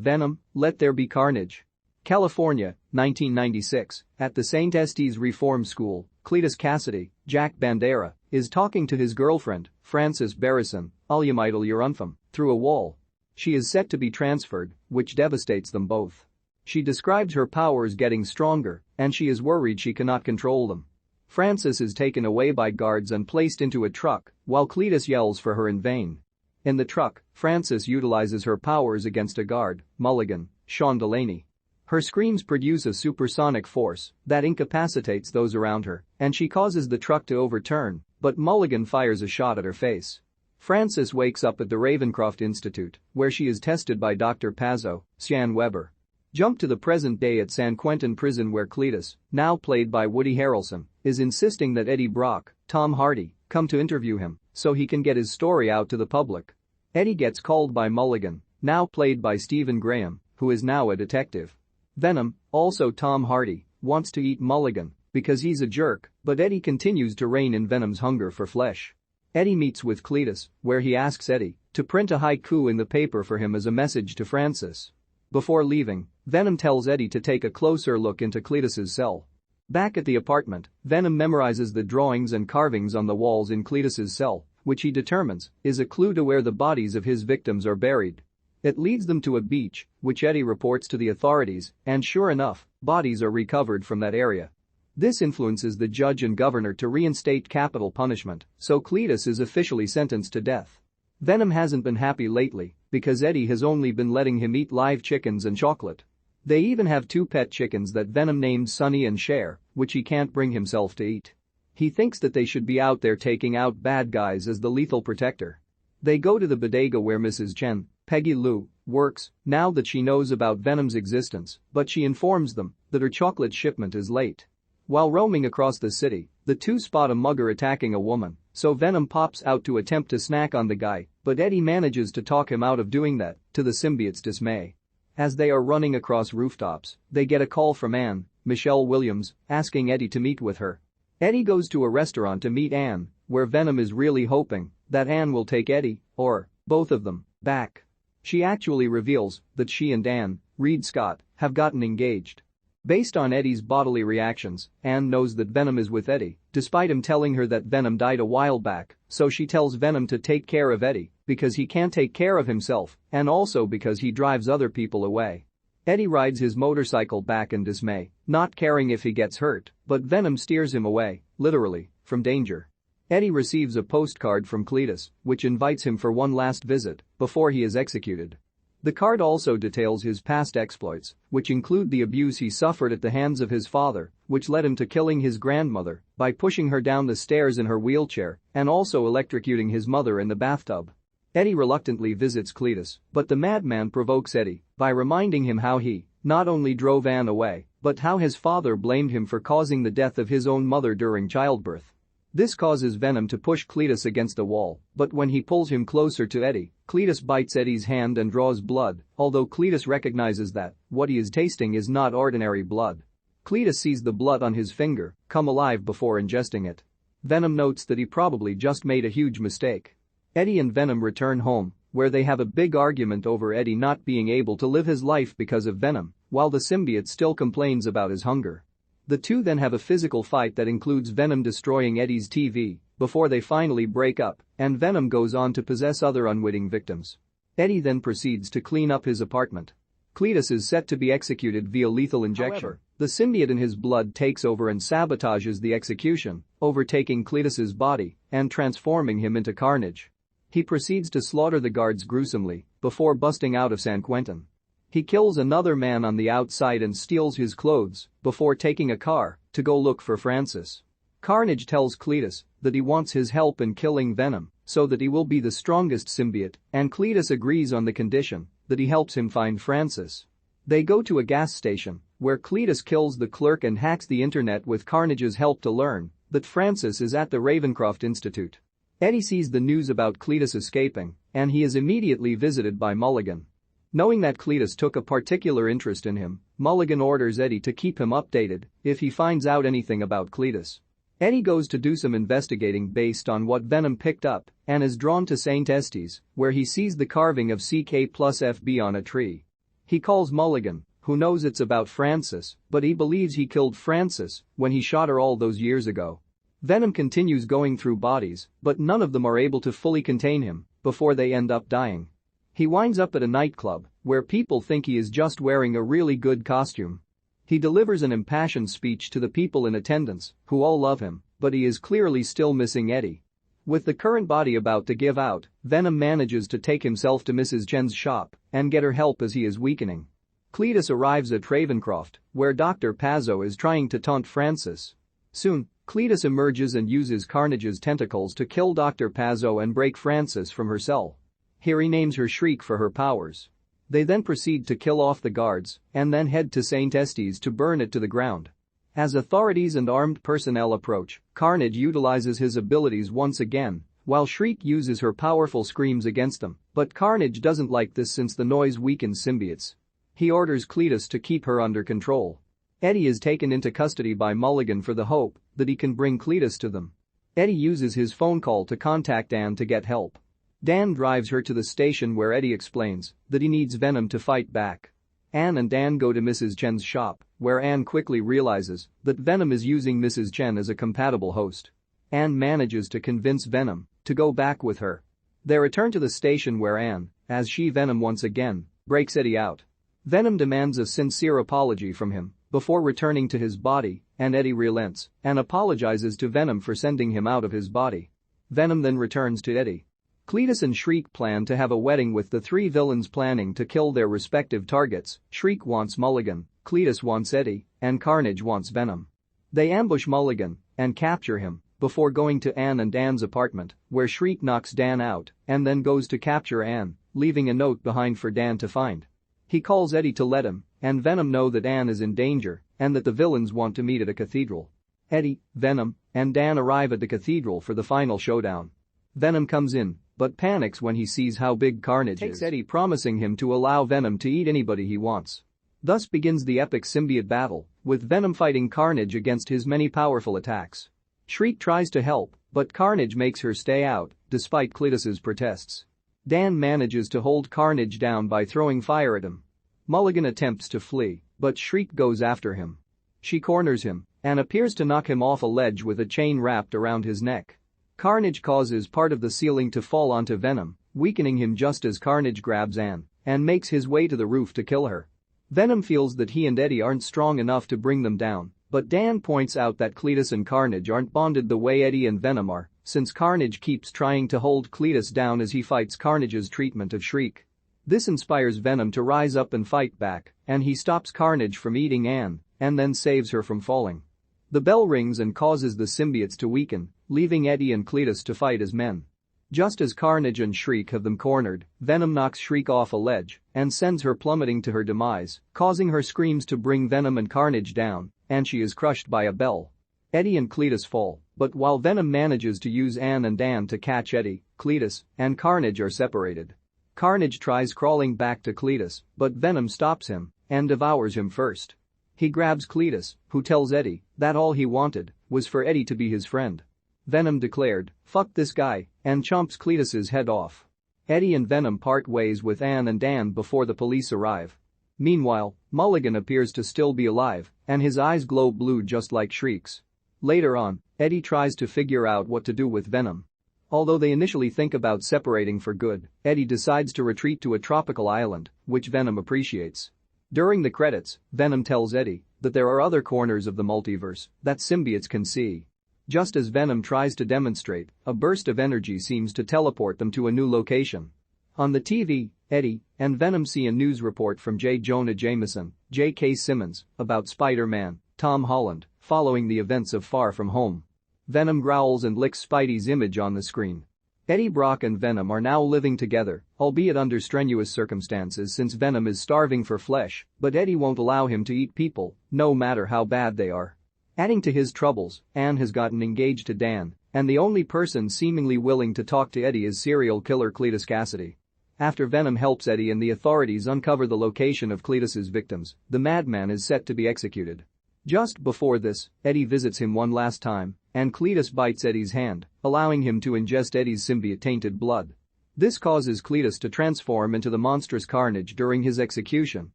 Venom, Let There Be Carnage. California, 1996, at the St. Estes Reform School, Cletus Cassidy, Jack Bandera, is talking to his girlfriend, Frances Barrison, Alyamidal Urunfam, through a wall. She is set to be transferred, which devastates them both. She describes her powers getting stronger, and she is worried she cannot control them. Frances is taken away by guards and placed into a truck, while Cletus yells for her in vain. In the truck, Frances utilizes her powers against a guard, Mulligan, Sean Delaney. Her screams produce a supersonic force that incapacitates those around her, and she causes the truck to overturn, but Mulligan fires a shot at her face. Frances wakes up at the Ravencroft Institute, where she is tested by Dr. Pazzo, Sian Weber. Jump to the present day at San Quentin prison where Cletus, now played by Woody Harrelson, is insisting that Eddie Brock, Tom Hardy, come to interview him so he can get his story out to the public. Eddie gets called by Mulligan, now played by Stephen Graham, who is now a detective. Venom, also Tom Hardy, wants to eat Mulligan because he's a jerk, but Eddie continues to rein in Venom's hunger for flesh. Eddie meets with Cletus, where he asks Eddie to print a haiku in the paper for him as a message to Frances. Before leaving, Venom tells Eddie to take a closer look into Cletus's cell. Back at the apartment, Venom memorizes the drawings and carvings on the walls in Cletus's cell, which he determines is a clue to where the bodies of his victims are buried. It leads them to a beach, which Eddie reports to the authorities, and sure enough, bodies are recovered from that area. This influences the judge and governor to reinstate capital punishment, so Cletus is officially sentenced to death. Venom hasn't been happy lately because Eddie has only been letting him eat live chickens and chocolate. They even have two pet chickens that Venom names Sunny and Cher, which he can't bring himself to eat. He thinks that they should be out there taking out bad guys as the lethal protector. They go to the bodega where Mrs. Chen, Peggy Lou, works, now that she knows about Venom's existence, but she informs them that her chocolate shipment is late. While roaming across the city, the two spot a mugger attacking a woman, so Venom pops out to attempt to snack on the guy, but Eddie manages to talk him out of doing that, to the symbiote's dismay. As they are running across rooftops, they get a call from Anne, Michelle Williams, asking Eddie to meet with her. Eddie goes to a restaurant to meet Anne, where Venom is really hoping that Anne will take Eddie, or both of them, back. She actually reveals that she and Anne, Reid Scott, have gotten engaged. Based on Eddie's bodily reactions, Anne knows that Venom is with Eddie, despite him telling her that Venom died a while back, so she tells Venom to take care of Eddie because he can't take care of himself and also because he drives other people away. Eddie rides his motorcycle back in dismay, not caring if he gets hurt, but Venom steers him away, literally, from danger. Eddie receives a postcard from Cletus, which invites him for one last visit before he is executed. The card also details his past exploits, which include the abuse he suffered at the hands of his father, which led him to killing his grandmother by pushing her down the stairs in her wheelchair and also electrocuting his mother in the bathtub. Eddie reluctantly visits Cletus, but the madman provokes Eddie by reminding him how he not only drove Anne away, but how his father blamed him for causing the death of his own mother during childbirth. This causes Venom to push Cletus against the wall, but when he pulls him closer to Eddie, Cletus bites Eddie's hand and draws blood, although Cletus recognizes that what he is tasting is not ordinary blood. Cletus sees the blood on his finger come alive before ingesting it. Venom notes that he probably just made a huge mistake. Eddie and Venom return home, where they have a big argument over Eddie not being able to live his life because of Venom, while the symbiote still complains about his hunger. The two then have a physical fight that includes Venom destroying Eddie's TV before they finally break up, and Venom goes on to possess other unwitting victims. Eddie then proceeds to clean up his apartment. Cletus is set to be executed via lethal injection. However, the symbiote in his blood takes over and sabotages the execution, overtaking Cletus's body and transforming him into Carnage. He proceeds to slaughter the guards gruesomely before busting out of San Quentin. He kills another man on the outside and steals his clothes before taking a car to go look for Frances. Carnage tells Cletus that he wants his help in killing Venom so that he will be the strongest symbiote, and Cletus agrees on the condition that he helps him find Frances. They go to a gas station where Cletus kills the clerk and hacks the internet with Carnage's help to learn that Frances is at the Ravencroft Institute. Eddie sees the news about Cletus escaping, and he is immediately visited by Mulligan. Knowing that Cletus took a particular interest in him, Mulligan orders Eddie to keep him updated if he finds out anything about Cletus. Eddie goes to do some investigating based on what Venom picked up and is drawn to St. Estes, where he sees the carving of CK plus FB on a tree. He calls Mulligan, who knows it's about Frances, but he believes he killed Frances when he shot her all those years ago. Venom continues going through bodies, but none of them are able to fully contain him before they end up dying. He winds up at a nightclub where people think he is just wearing a really good costume. He delivers an impassioned speech to the people in attendance, who all love him, but he is clearly still missing Eddie. With the current body about to give out, Venom manages to take himself to Mrs. Jen's shop and get her help as he is weakening. Cletus arrives at Ravencroft, where Dr. Pazzo is trying to taunt Frances. Soon, Cletus emerges and uses Carnage's tentacles to kill Dr. Pazzo and break Frances from her cell. Here he names her Shriek for her powers. They then proceed to kill off the guards and then head to St. Estes to burn it to the ground. As authorities and armed personnel approach, Carnage utilizes his abilities once again, while Shriek uses her powerful screams against them, but Carnage doesn't like this since the noise weakens symbiotes. He orders Cletus to keep her under control. Eddie is taken into custody by Mulligan for the hope that he can bring Cletus to them. Eddie uses his phone call to contact Anne to get help. Dan drives her to the station where Eddie explains that he needs Venom to fight back. Anne and Dan go to Mrs. Chen's shop, where Anne quickly realizes that Venom is using Mrs. Chen as a compatible host. Anne manages to convince Venom to go back with her. They return to the station where Anne, as Venom once again, breaks Eddie out. Venom demands a sincere apology from him before returning to his body, and Eddie relents and apologizes to Venom for sending him out of his body. Venom then returns to Eddie. Cletus and Shriek plan to have a wedding with the three villains planning to kill their respective targets. Shriek wants Mulligan, Cletus wants Eddie, and Carnage wants Venom. They ambush Mulligan and capture him before going to Anne and Dan's apartment, where Shriek knocks Dan out and then goes to capture Anne, leaving a note behind for Dan to find. He calls Eddie to let him and Venom know that Anne is in danger and that the villains want to meet at a cathedral. Eddie, Venom, and Dan arrive at the cathedral for the final showdown. Venom comes in, but panics when he sees how big Carnage is. Eddie promising him to allow Venom to eat anybody he wants. Thus begins the epic symbiote battle, with Venom fighting Carnage against his many powerful attacks. Shriek tries to help, but Carnage makes her stay out, despite Cletus's protests. Dan manages to hold Carnage down by throwing fire at him. Mulligan attempts to flee, but Shriek goes after him. She corners him and appears to knock him off a ledge with a chain wrapped around his neck. Carnage causes part of the ceiling to fall onto Venom, weakening him just as Carnage grabs Anne and makes his way to the roof to kill her. Venom feels that he and Eddie aren't strong enough to bring them down, but Dan points out that Cletus and Carnage aren't bonded the way Eddie and Venom are, since Carnage keeps trying to hold Cletus down as he fights Carnage's treatment of Shriek. This inspires Venom to rise up and fight back, and he stops Carnage from eating Anne and then saves her from falling. The bell rings and causes the symbiotes to weaken, leaving Eddie and Cletus to fight as men. Just as Carnage and Shriek have them cornered, Venom knocks Shriek off a ledge and sends her plummeting to her demise, causing her screams to bring Venom and Carnage down, and she is crushed by a bell. Eddie and Cletus fall, but while Venom manages to use Anne and Dan to catch Eddie, Cletus and Carnage are separated. Carnage tries crawling back to Cletus, but Venom stops him and devours him first. He grabs Cletus, who tells Eddie that all he wanted was for Eddie to be his friend. Venom declared, "Fuck this guy," and chomps Cletus's head off. Eddie and Venom part ways with Anne and Dan before the police arrive. Meanwhile, Mulligan appears to still be alive, and his eyes glow blue just like Shriek's. Later on, Eddie tries to figure out what to do with Venom. Although they initially think about separating for good, Eddie decides to retreat to a tropical island, which Venom appreciates. During the credits, Venom tells Eddie that there are other corners of the multiverse that symbiotes can see. Just as Venom tries to demonstrate, a burst of energy seems to teleport them to a new location. On the TV, Eddie and Venom see a news report from J. Jonah Jameson, J.K. Simmons, about Spider-Man, Tom Holland, following the events of Far From Home. Venom growls and licks Spidey's image on the screen. Eddie Brock and Venom are now living together, albeit under strenuous circumstances since Venom is starving for flesh, but Eddie won't allow him to eat people, no matter how bad they are. Adding to his troubles, Anne has gotten engaged to Dan, and the only person seemingly willing to talk to Eddie is serial killer Cletus Cassidy. After Venom helps Eddie and the authorities uncover the location of Cletus's victims, the madman is set to be executed. Just before this, Eddie visits him one last time, and Cletus bites Eddie's hand, allowing him to ingest Eddie's symbiote-tainted blood. This causes Cletus to transform into the monstrous Carnage during his execution,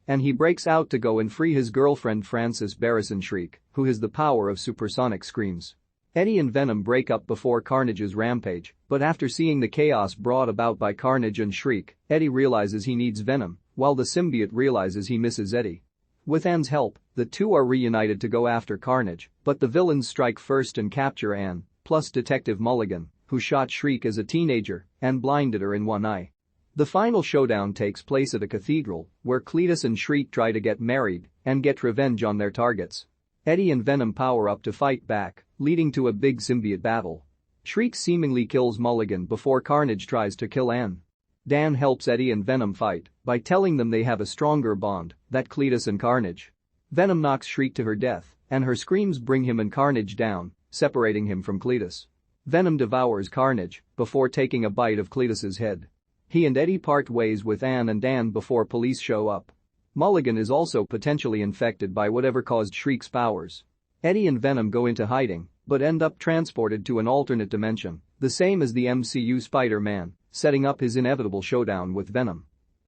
and he breaks out to go and free his girlfriend Frances Barrison Shriek, who has the power of supersonic screams. Eddie and Venom break up before Carnage's rampage, but after seeing the chaos brought about by Carnage and Shriek, Eddie realizes he needs Venom, while the symbiote realizes he misses Eddie. With Anne's help, the two are reunited to go after Carnage, but the villains strike first and capture Anne, plus Detective Mulligan, who shot Shriek as a teenager and blinded her in one eye. The final showdown takes place at a cathedral, where Cletus and Shriek try to get married and get revenge on their targets. Eddie and Venom power up to fight back, leading to a big symbiote battle. Shriek seemingly kills Mulligan before Carnage tries to kill Anne. Dan helps Eddie and Venom fight by telling them they have a stronger bond than Cletus and Carnage. Venom knocks Shriek to her death, and her screams bring him and Carnage down, separating him from Cletus. Venom devours Carnage before taking a bite of Cletus's head. He and Eddie part ways with Anne and Dan before police show up. Mulligan is also potentially infected by whatever caused Shriek's powers. Eddie and Venom go into hiding, but end up transported to an alternate dimension, the same as the MCU Spider-Man, setting up his inevitable showdown with Venom.